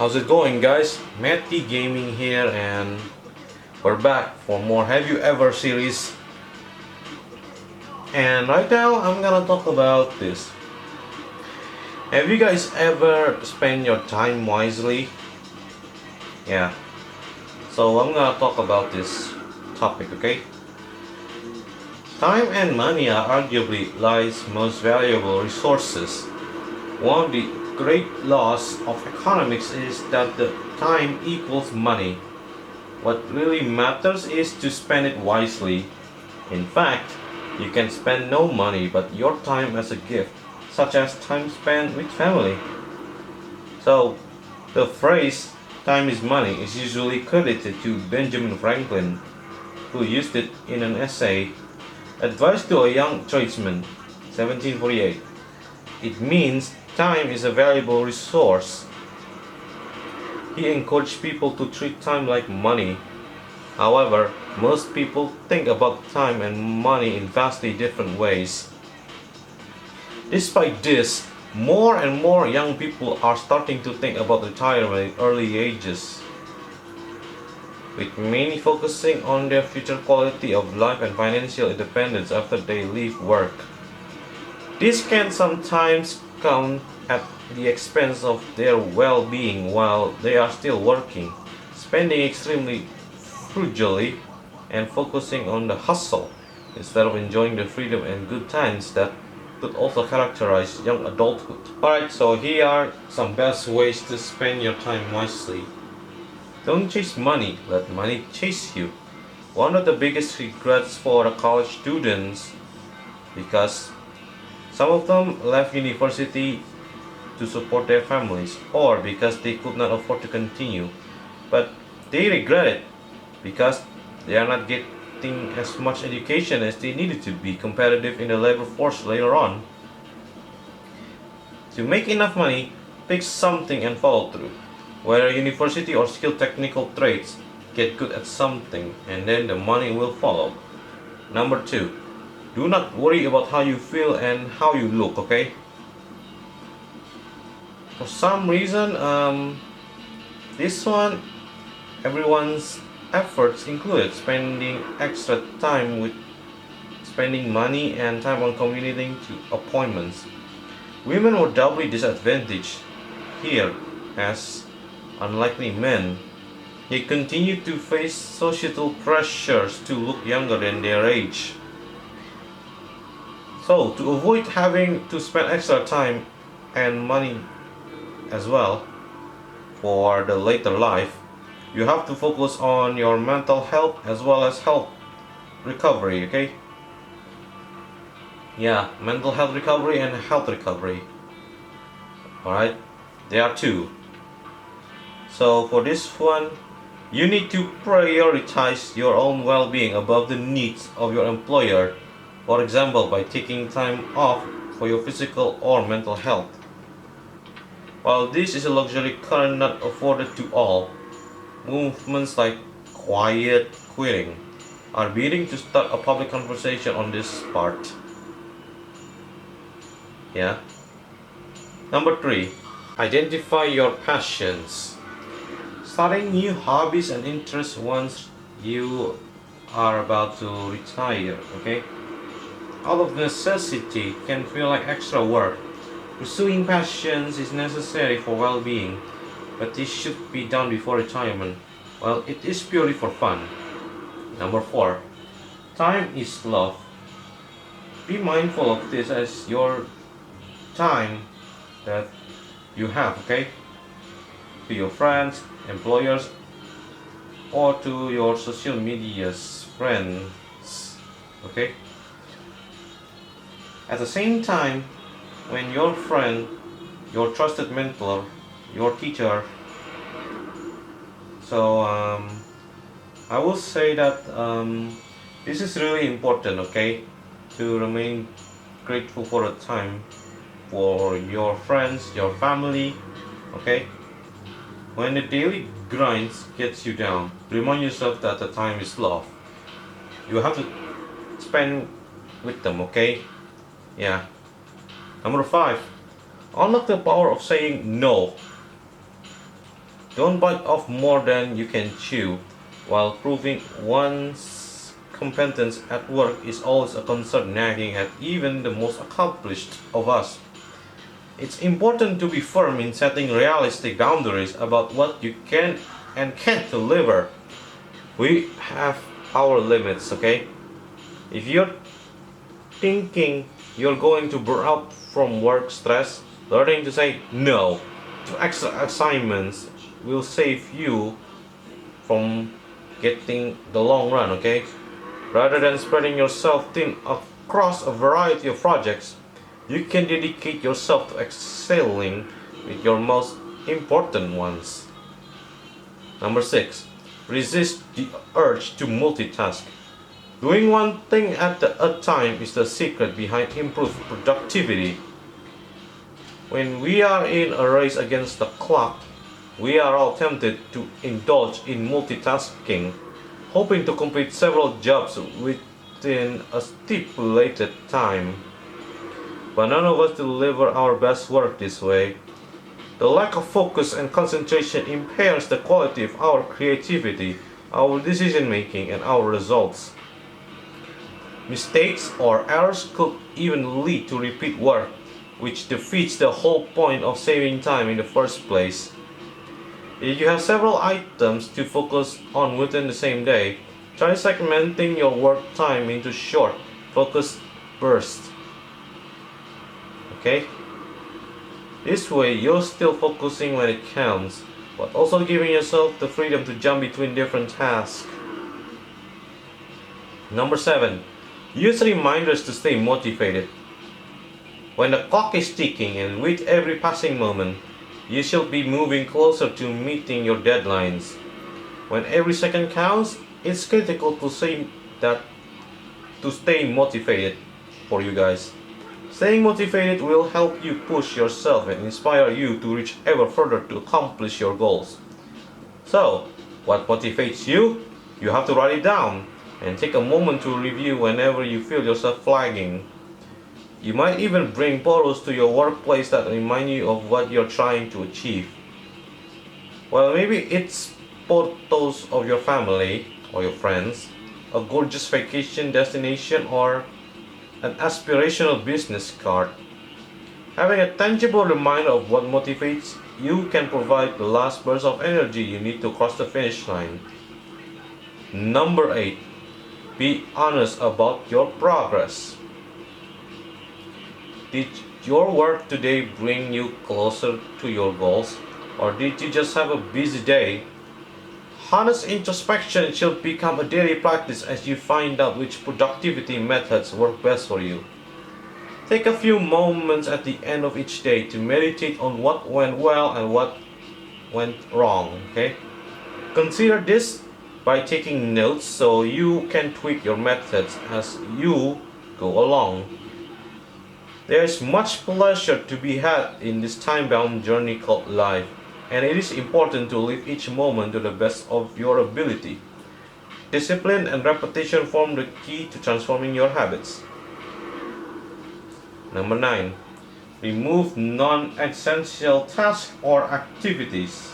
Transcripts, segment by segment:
How's it going, guys? Matthie Gaming here, and we're back for more Have You Ever series. And right now, I'm gonna talk about this. Have you guys ever spent your time wisely? Yeah. So I'm gonna talk about this topic, okay? Time and money are arguably life's most valuable resources. One of the great laws of economics is that the time equals money. What really matters is to spend it wisely. In fact, you can spend no money but your time as a gift, such as time spent with family. So, the phrase time is money is usually credited to Benjamin Franklin, who used it in an essay, Advice to a Young Tradesman, 1748. It means time is a valuable resource. He encouraged people to treat time like money. However, most people think about time and money in vastly different ways. Despite this, more and more young people are starting to think about retirement at early ages, with many focusing on their future quality of life and financial independence after they leave work. This can sometimes come at the expense of their well-being while they are still working, spending extremely frugally and focusing on the hustle instead of enjoying the freedom and good times that could also characterize young adulthood. Alright, so here are some best ways to spend your time wisely. Don't chase money, let money chase you. One of the biggest regrets for the college students, because some of them left university to support their families or because they could not afford to continue, but they regret it because they are not getting as much education as they needed to be competitive in the labor force later on. To make enough money, pick something and follow through. Whether university or skilled technical trades, get good at something and then the money will follow. Number 2, do not worry about how you feel and how you look, okay? For some reason, this one, everyone's efforts included spending extra time with spending money and time on commuting to appointments. Women were doubly disadvantaged here as, unlikely men, they continued to face societal pressures to look younger than their age. So, to avoid having to spend extra time and money as well for the later life, you have to focus on your mental health as well as health recovery, okay? Yeah, mental health recovery and health recovery. Alright, there are two. So for this one, you need to prioritize your own well-being above the needs of your employer. For example, by taking time off for your physical or mental health. While this is a luxury currently not afforded to all, movements like quiet quitting are beginning to start a public conversation on this part. Yeah. Number 3, identify your passions. Starting new hobbies and interests once you are about to retire, okay? Out of necessity can feel like extra work. Pursuing passions is necessary for well-being, but this should be done before retirement. Well, it is purely for fun. Number 4, time is love. Be mindful of this as your time that you have, okay? To your friends, employers, or to your social media's friends, okay? At the same time, when your friend, your trusted mentor, your teacher, so I will say that this is really important, okay? To remain grateful for the time for your friends, your family, okay? When the daily grind gets you down, remind yourself that the time is love. You have to spend with them, okay? Yeah. Number 5, unlock the power of saying no. Don't bite off more than you can chew. While proving one's competence at work is always a concern nagging at even the most accomplished of us, it's important to be firm in setting realistic boundaries about what you can and can't deliver. We have our limits, okay? If you're thinking you're going to burn out from work stress, learning to say no to extra assignments will save you from getting the long run, okay? Rather than spreading yourself thin across a variety of projects, you can dedicate yourself to excelling with your most important ones. Number 6. Resist the urge to multitask. Doing one thing at a time is the secret behind improved productivity. When we are in a race against the clock, we are all tempted to indulge in multitasking, hoping to complete several jobs within a stipulated time. But none of us deliver our best work this way. The lack of focus and concentration impairs the quality of our creativity, our decision making, and our results. Mistakes or errors could even lead to repeat work, which defeats the whole point of saving time in the first place. If you have several items to focus on within the same day, try segmenting your work time into short, focused bursts. Okay? This way, you're still focusing when it counts, but also giving yourself the freedom to jump between different tasks. Number 7. Use reminders to stay motivated. When the clock is ticking and with every passing moment, you should be moving closer to meeting your deadlines. When every second counts, it's critical to say that to stay motivated for you guys. Staying motivated will help you push yourself and inspire you to reach ever further to accomplish your goals. So, what motivates you? You have to write it down and take a moment to review whenever you feel yourself flagging. You might even bring photos to your workplace that remind you of what you're trying to achieve. Well, maybe it's photos of your family or your friends, a gorgeous vacation destination, or an aspirational business card. Having a tangible reminder of what motivates you can provide the last burst of energy you need to cross the finish line. Number 8. Be honest about your progress. Did your work today bring you closer to your goals, or did you just have a busy day? Honest introspection should become a daily practice as you find out which productivity methods work best for you. Take a few moments at the end of each day to meditate on what went well and what went wrong, okay? Consider this by taking notes so you can tweak your methods as you go along. There's much pleasure to be had in this time-bound journey called life, and it is important to live each moment to the best of your ability. Discipline and repetition form the key to transforming your habits. Number 9. Remove non-essential tasks or activities.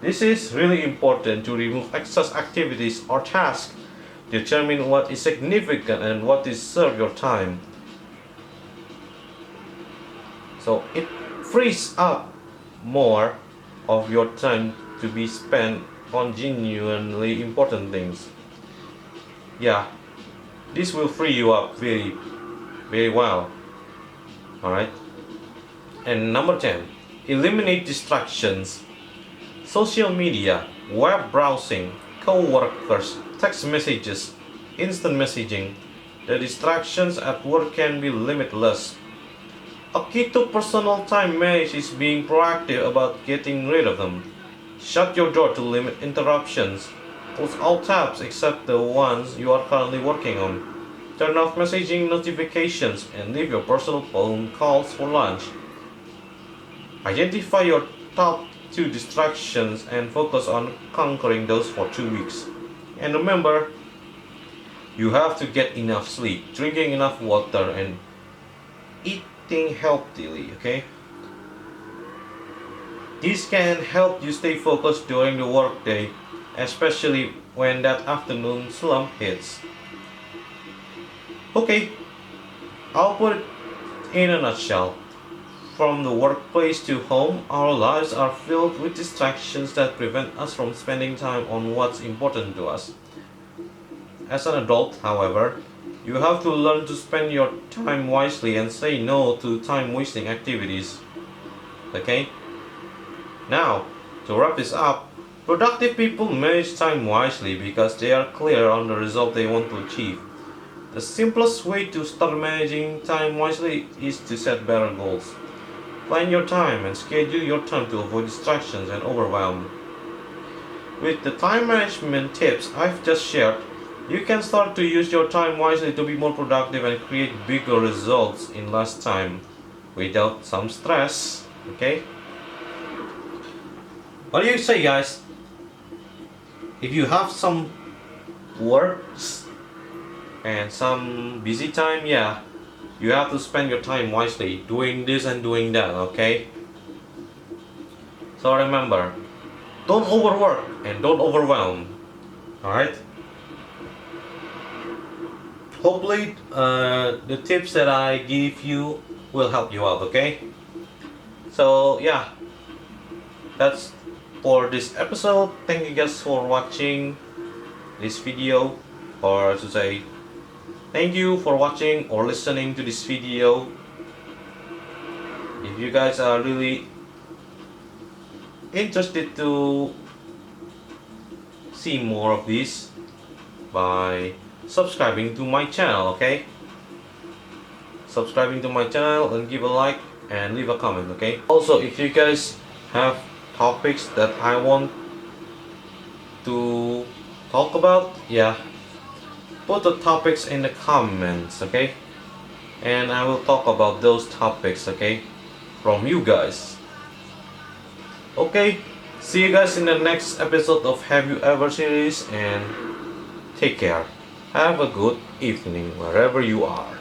This is really important to remove excess activities or tasks. Determine what is significant and what is serve your time. So it frees up more of your time to be spent on genuinely important things. Yeah, this will free you up very, very well. Alright? And number 10, eliminate distractions. Social media, web browsing, co-workers, text messages, instant messaging. The distractions at work can be limitless. A key to personal time management is being proactive about getting rid of them. Shut your door to limit interruptions. Close all tabs except the ones you are currently working on. Turn off messaging notifications and leave your personal phone calls for lunch. Identify your top 2 distractions and focus on conquering those for 2 weeks. And remember, you have to get enough sleep, drinking enough water, and eating healthily, okay? This can help you stay focused during the workday, especially when that afternoon slump hits. Okay, I'll put it in a nutshell. From the workplace to home, our lives are filled with distractions that prevent us from spending time on what's important to us. As an adult, however, you have to learn to spend your time wisely and say no to time wasting activities. Okay? Now, to wrap this up, productive people manage time wisely because they are clear on the result they want to achieve. The simplest way to start managing time wisely is to set better goals. Plan your time and schedule your time to avoid distractions and overwhelm. With the time management tips I've just shared, you can start to use your time wisely to be more productive and create bigger results in less time without some stress. Okay? What do you say, guys? If you have some works and some busy time, yeah, you have to spend your time wisely doing this and doing that, okay? So remember, don't overwork and don't overwhelm. Alright? Hopefully, the tips that I give you will help you out, okay? So, yeah, that's for this episode. Thank you guys for watching this video, or to say, thank you for watching or listening to this video. If you guys are really interested to see more of this, by subscribing to my channel, okay? Subscribing to my channel and give a like and leave a comment, okay? Also, if you guys have topics that I want to talk about, yeah, put the topics in the comments, okay? And I will talk about those topics, okay, from you guys. Okay, see you guys in the next episode of Have You Ever series, and take care. Have a good evening wherever you are.